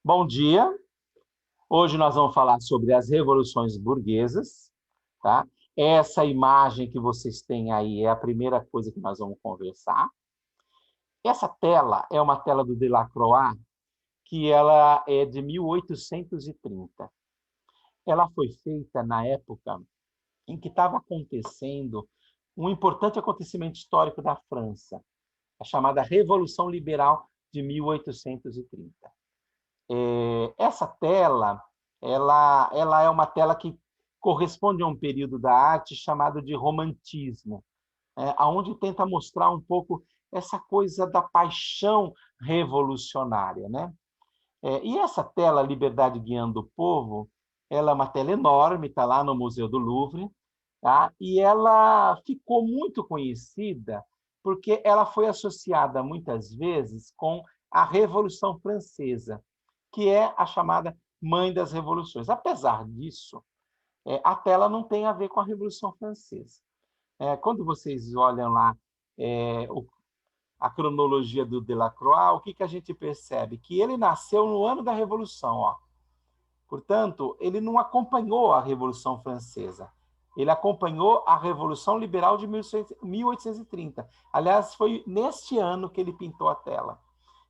Bom dia. Hoje nós vamos falar sobre as revoluções burguesas, tá? Essa imagem que vocês têm aí é a primeira coisa que nós vamos conversar. Essa tela é uma tela do Delacroix, que ela é de 1830. Ela foi feita na época em que estava acontecendo um importante acontecimento histórico da França, a chamada Revolução Liberal de 1830. Essa tela, ela é uma tela que corresponde a um período da arte chamado de romantismo, onde tenta mostrar um pouco essa coisa da paixão revolucionária, né? E essa tela, Liberdade Guiando o Povo, ela é uma tela enorme, está lá no Museu do Louvre, tá? E ela ficou muito conhecida porque ela foi associada muitas vezes com a Revolução Francesa, que é a chamada mãe das revoluções. Apesar disso, a tela não tem a ver com a Revolução Francesa. Quando vocês olham lá a cronologia do Delacroix, o que a gente percebe? Que ele nasceu no ano da Revolução, ó. Portanto, ele não acompanhou a Revolução Francesa. Ele acompanhou a Revolução Liberal de 1830. Aliás, foi neste ano que ele pintou a tela.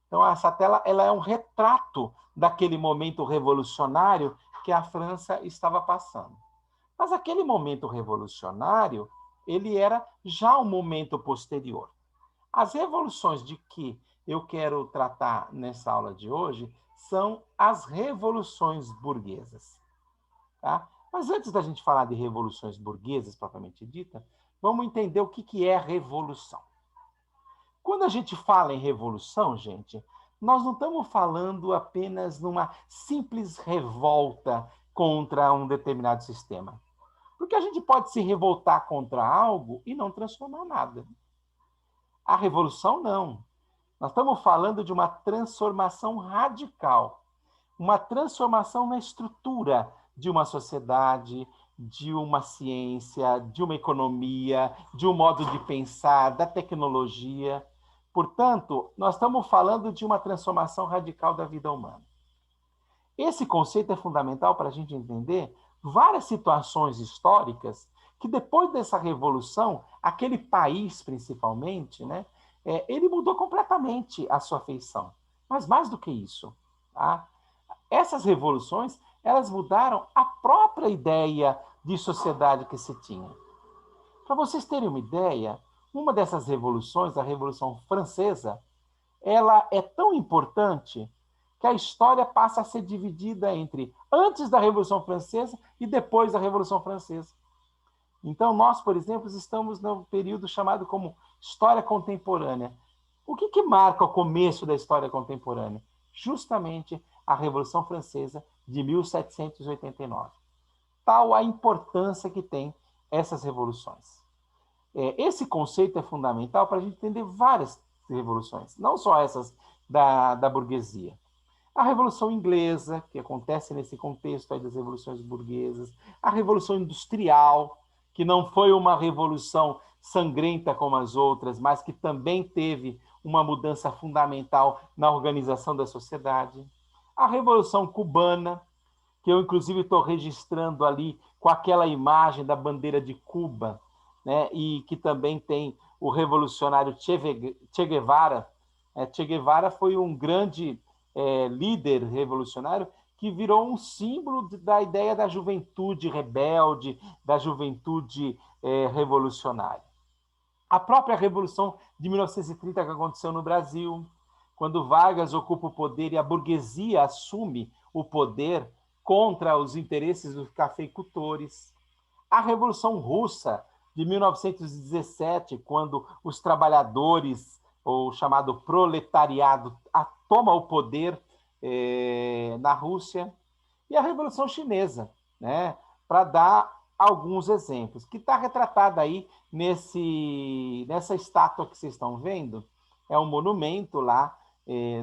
Então, essa tela ela é um retrato daquele momento revolucionário que a França estava passando. Mas aquele momento revolucionário, ele era já um momento posterior. As revoluções de que eu quero tratar nessa aula de hoje são as revoluções burguesas. Tá? Mas antes da gente falar de revoluções burguesas, propriamente dita, vamos entender o que é revolução. Quando a gente fala em revolução, gente, nós não estamos falando apenas numa simples revolta contra um determinado sistema. Porque a gente pode se revoltar contra algo e não transformar nada. A revolução, não. Nós estamos falando de uma transformação radical, uma transformação na estrutura de uma sociedade, de uma ciência, de uma economia, de um modo de pensar, da tecnologia. Portanto, nós estamos falando de uma transformação radical da vida humana. Esse conceito é fundamental para a gente entender várias situações históricas que, depois dessa revolução, aquele país, principalmente, né, ele mudou completamente a sua feição. Mas mais do que isso, tá? Essas revoluções, elas mudaram a própria ideia de sociedade que se tinha. Para vocês terem uma ideia, uma dessas revoluções, a Revolução Francesa, ela é tão importante que a história passa a ser dividida entre antes da Revolução Francesa e depois da Revolução Francesa. Então, nós, por exemplo, estamos no período chamado como História Contemporânea. O que marca o começo da história contemporânea? Justamente a Revolução Francesa de 1789. Tal a importância que tem essas revoluções. Esse conceito é fundamental para a gente entender várias revoluções, não só essas da burguesia. A Revolução Inglesa, que acontece nesse contexto aí das revoluções burguesas, a Revolução Industrial, que não foi uma revolução sangrenta como as outras, mas que também teve uma mudança fundamental na organização da sociedade. A Revolução Cubana, que eu inclusive estou registrando ali com aquela imagem da bandeira de Cuba, né, e que também tem o revolucionário Che Guevara. Che Guevara foi um grande líder revolucionário que virou um símbolo da ideia da juventude rebelde, da juventude revolucionária. A própria Revolução de 1930 que aconteceu no Brasil, quando Vargas ocupa o poder e a burguesia assume o poder contra os interesses dos cafeicultores. A Revolução Russa de 1917, quando os trabalhadores, ou chamado proletariado, toma o poder na Rússia. E a Revolução Chinesa, né, para dar alguns exemplos, que está retratada aí nessa estátua que vocês estão vendo. É um monumento lá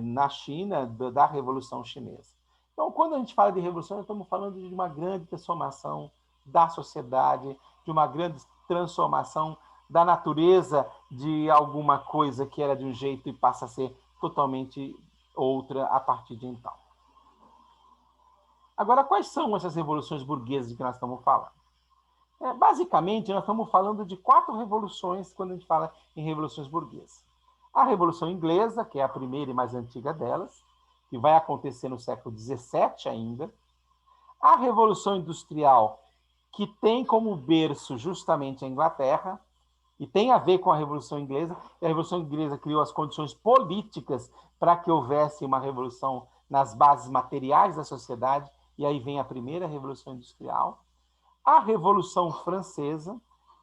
na China da Revolução Chinesa. Então, quando a gente fala de revolução, nós estamos falando de uma grande transformação da sociedade, de uma grande transformação da natureza de alguma coisa que era de um jeito e passa a ser totalmente outra a partir de então. Agora, quais são essas revoluções burguesas de que nós estamos falando? Basicamente, nós estamos falando de 4 revoluções quando a gente fala em revoluções burguesas. A Revolução Inglesa, que é a primeira e mais antiga delas, que vai acontecer no século XVII ainda. A Revolução Industrial, que tem como berço justamente a Inglaterra, e tem a ver com a Revolução Inglesa. E a Revolução Inglesa criou as condições políticas para que houvesse uma revolução nas bases materiais da sociedade, e aí vem a primeira Revolução Industrial. A Revolução Francesa,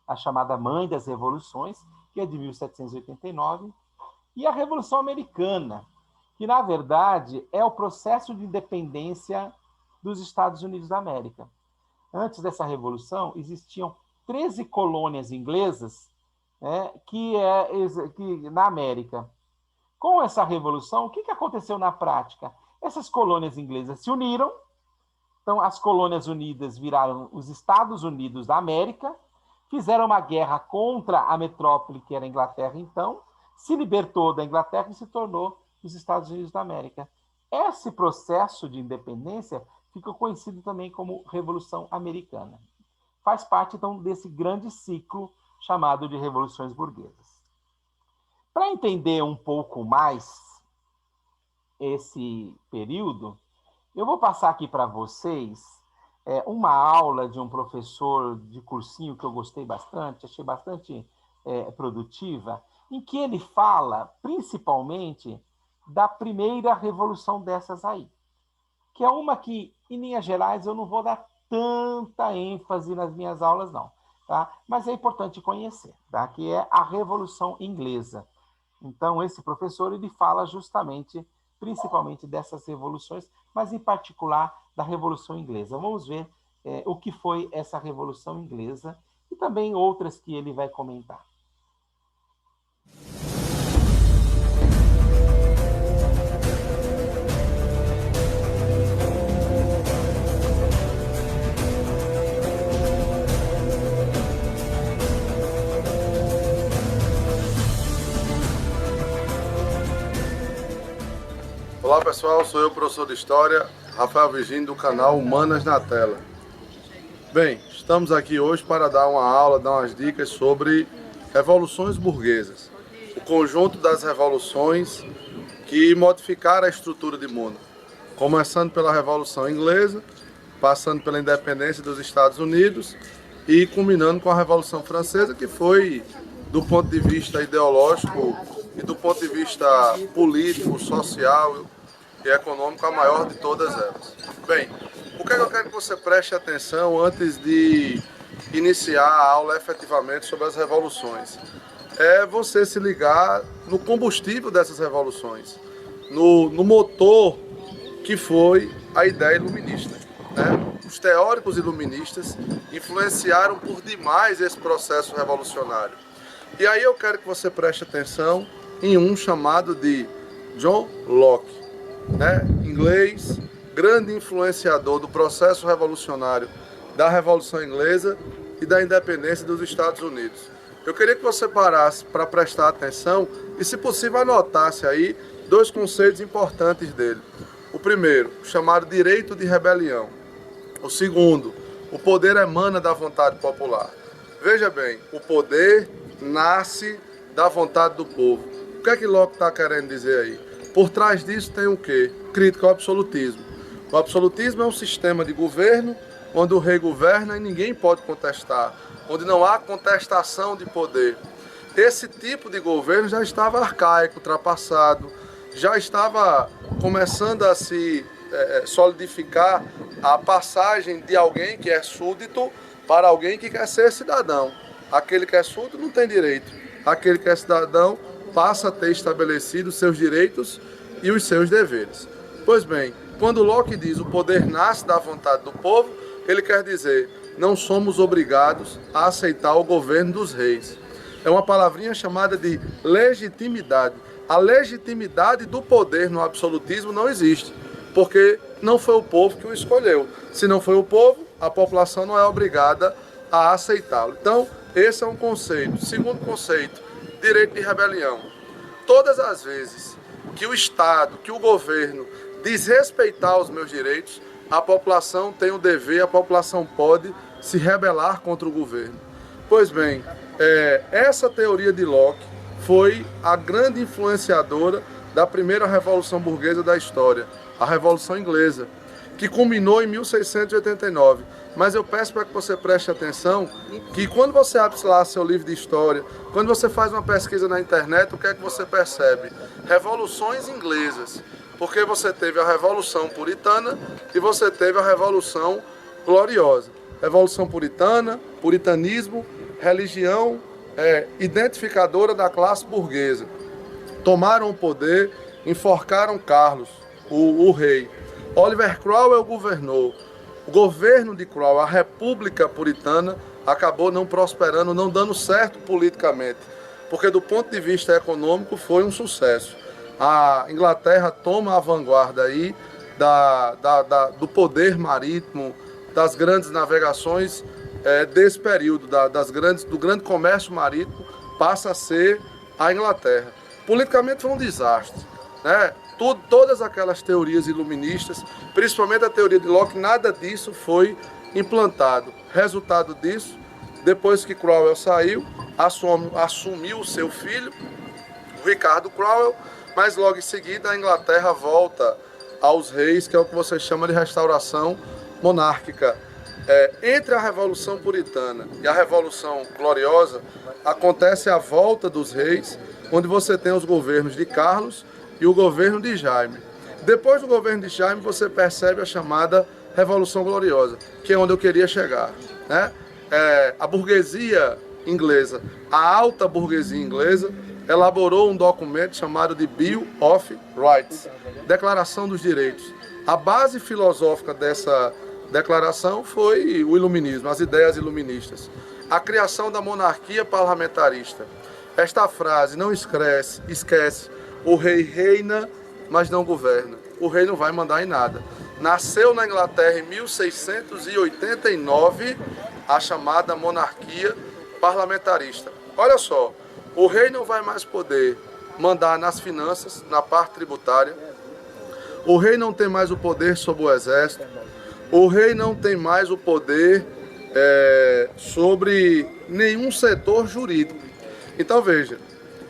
a chamada Mãe das Revoluções, que é de 1789, e a Revolução Americana, que, na verdade, é o processo de independência dos Estados Unidos da América. Antes dessa Revolução, existiam 13 colônias inglesas que na América. Com essa Revolução, o que aconteceu na prática? Essas colônias inglesas se uniram. Então, as colônias unidas viraram os Estados Unidos da América, fizeram uma guerra contra a metrópole, que era a Inglaterra, então, se libertou da Inglaterra e se tornou os Estados Unidos da América. Esse processo de independência ficou conhecido também como Revolução Americana. Faz parte, então, desse grande ciclo chamado de revoluções burguesas. Para entender um pouco mais esse período, eu vou passar aqui para vocês uma aula de um professor de cursinho que eu gostei bastante, achei bastante produtiva, em que ele fala principalmente da primeira revolução dessas aí, que é uma que, em linhas gerais, eu não vou dar tanta ênfase nas minhas aulas, não. Tá? Mas é importante conhecer, tá? Que é a Revolução Inglesa. Então, esse professor ele fala justamente, principalmente dessas revoluções, mas em particular da Revolução Inglesa. Vamos ver o que foi essa Revolução Inglesa e também outras que ele vai comentar. Olá pessoal, sou eu, professor de História, Rafael Virgínio, do canal Humanas na Tela. Bem, estamos aqui hoje para dar uma aula, dar umas dicas sobre revoluções burguesas. O conjunto das revoluções que modificaram a estrutura do mundo. Começando pela Revolução Inglesa, passando pela independência dos Estados Unidos e culminando com a Revolução Francesa, que foi, do ponto de vista ideológico e do ponto de vista político, social e econômico, a maior de todas elas. Bem, o que eu quero que você preste atenção antes de iniciar a aula efetivamente sobre as revoluções? É você se ligar no combustível dessas revoluções, no motor que foi a ideia iluminista. Né? Os teóricos iluministas influenciaram por demais esse processo revolucionário. E aí eu quero que você preste atenção em um chamado de John Locke, né? Inglês, grande influenciador do processo revolucionário da Revolução Inglesa e da independência dos Estados Unidos. Eu queria que você parasse para prestar atenção e, se possível, anotasse aí 2 conceitos importantes dele. O primeiro, chamado direito de rebelião. O segundo, o poder emana da vontade popular. Veja bem, o poder nasce da vontade do povo. O que é que Locke está querendo dizer aí? Por trás disso tem o quê? Crítica ao absolutismo. O absolutismo é um sistema de governo onde o rei governa e ninguém pode contestar, onde não há contestação de poder. Esse tipo de governo já estava arcaico, ultrapassado, já estava começando a se solidificar a passagem de alguém que é súdito para alguém que quer ser cidadão. Aquele que é súdito não tem direito, aquele que é cidadão passa a ter estabelecido seus direitos e os seus deveres. Pois bem, quando Locke diz o poder nasce da vontade do povo, ele quer dizer, não somos obrigados a aceitar o governo dos reis. É uma palavrinha chamada de legitimidade. A legitimidade do poder no absolutismo não existe, porque não foi o povo que o escolheu. Se não foi o povo, a população não é obrigada a aceitá-lo. Então, esse é um conceito. Segundo conceito, direito de rebelião. Todas as vezes que o Estado, que o governo desrespeitar os meus direitos, a população tem o dever, a população pode se rebelar contra o governo. Pois bem, essa teoria de Locke foi a grande influenciadora da primeira revolução burguesa da história, a Revolução Inglesa, que culminou em 1689. Mas eu peço para que você preste atenção que quando você abre lá seu livro de história, quando você faz uma pesquisa na internet, o que é que você percebe? Revoluções inglesas, porque você teve a Revolução Puritana e você teve a Revolução Gloriosa. Revolução Puritana, puritanismo, religião identificadora da classe burguesa. Tomaram o poder, enforcaram Carlos, o rei. Oliver Cromwell governou. O governo de Cromwell, a República Puritana, acabou não prosperando, não dando certo politicamente, porque do ponto de vista econômico foi um sucesso. A Inglaterra toma a vanguarda aí do poder marítimo, das grandes navegações desse período, do grande comércio marítimo, passa a ser a Inglaterra. Politicamente foi um desastre, né? Todas aquelas teorias iluministas, principalmente a teoria de Locke, nada disso foi implantado. Resultado disso, depois que Cromwell saiu, assumiu o seu filho, Ricardo Cromwell, mas logo em seguida a Inglaterra volta aos reis, que é o que você chama de restauração monárquica. Entre a Revolução Puritana e a Revolução Gloriosa, acontece a volta dos reis, onde você tem os governos de Carlos e o governo de Jaime. Depois do governo de Jaime, você percebe a chamada Revolução Gloriosa, que é onde eu queria chegar, né? A burguesia inglesa, a alta burguesia inglesa, elaborou um documento chamado de Bill of Rights, Declaração dos Direitos. A base filosófica dessa declaração foi o iluminismo, as ideias iluministas. A criação da monarquia parlamentarista. Esta frase não esquece, o rei reina, mas não governa. O rei não vai mandar em nada. Nasceu na Inglaterra em 1689 a chamada monarquia parlamentarista. Olha só, o rei não vai mais poder mandar nas finanças, na parte tributária. O rei não tem mais o poder sobre o exército. O rei não tem mais o poder sobre nenhum setor jurídico. Então veja,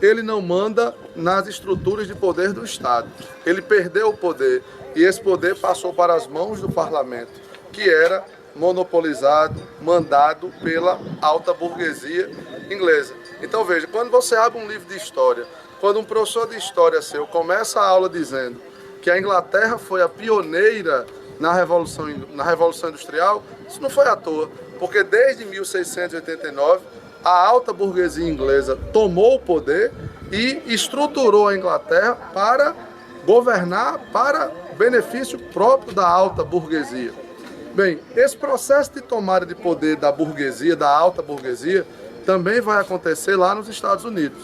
ele não manda nas estruturas de poder do Estado. Ele perdeu o poder e esse poder passou para as mãos do parlamento, que era monopolizado, mandado pela alta burguesia inglesa. Então veja, quando você abre um livro de história, quando um professor de história seu começa a aula dizendo que a Inglaterra foi a pioneira na Revolução Industrial, isso não foi à toa, porque desde 1689 a alta burguesia inglesa tomou o poder e estruturou a Inglaterra para governar para benefício próprio da alta burguesia. Bem, esse processo de tomada de poder da burguesia, da alta burguesia, também vai acontecer lá nos Estados Unidos.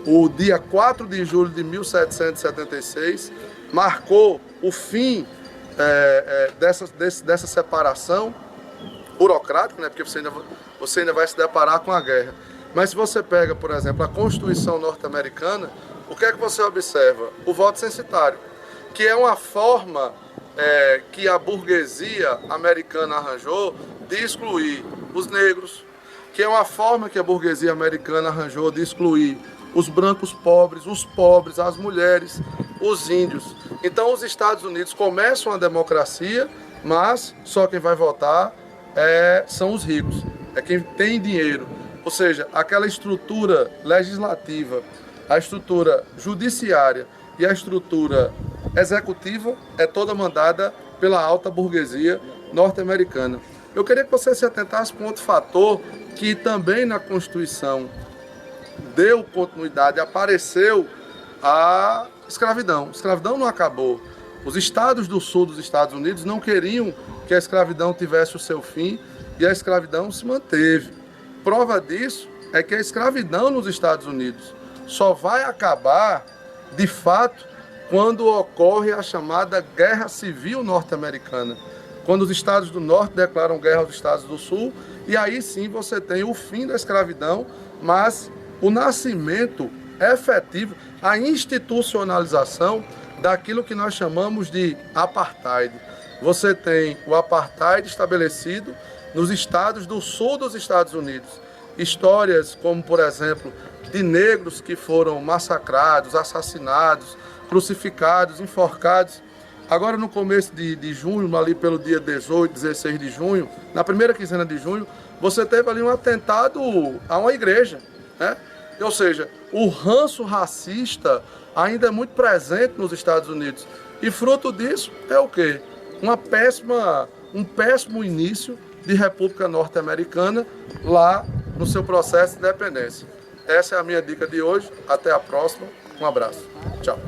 O dia 4 de julho de 1776 marcou o fim dessa separação burocrática, né? Porque você ainda vai se deparar com a guerra. Mas se você pega, por exemplo, a Constituição norte-americana, o que é que você observa? O voto censitário, que é uma forma que a burguesia americana arranjou de excluir os negros, que é uma forma que a burguesia americana arranjou de excluir os brancos pobres, as mulheres, os índios. Então os Estados Unidos começam a democracia, mas só quem vai votar são os ricos, é quem tem dinheiro. Ou seja, aquela estrutura legislativa, a estrutura judiciária e a estrutura executiva é toda mandada pela alta burguesia norte-americana. Eu queria que você se atentasse para um outro fator que também na Constituição deu continuidade, apareceu a escravidão. A escravidão não acabou. Os estados do sul dos Estados Unidos não queriam que a escravidão tivesse o seu fim e a escravidão se manteve. Prova disso é que a escravidão nos Estados Unidos só vai acabar, de fato, quando ocorre a chamada Guerra Civil Norte-Americana, quando os estados do Norte declaram guerra aos estados do Sul, e aí sim você tem o fim da escravidão, mas o nascimento efetivo, a institucionalização daquilo que nós chamamos de apartheid. você tem o apartheid estabelecido nos estados do sul dos Estados Unidos. Histórias como, por exemplo, de negros que foram massacrados, assassinados, crucificados, enforcados. Agora, no começo de junho, ali pelo dia 18, 16 de junho, na primeira quinzena de junho, você teve ali um atentado a uma igreja, né? Ou seja, o ranço racista ainda é muito presente nos Estados Unidos. E fruto disso é o quê? Um péssimo início de República Norte-Americana lá no seu processo de independência. Essa é a minha dica de hoje. Até a próxima. Um abraço. Tchau.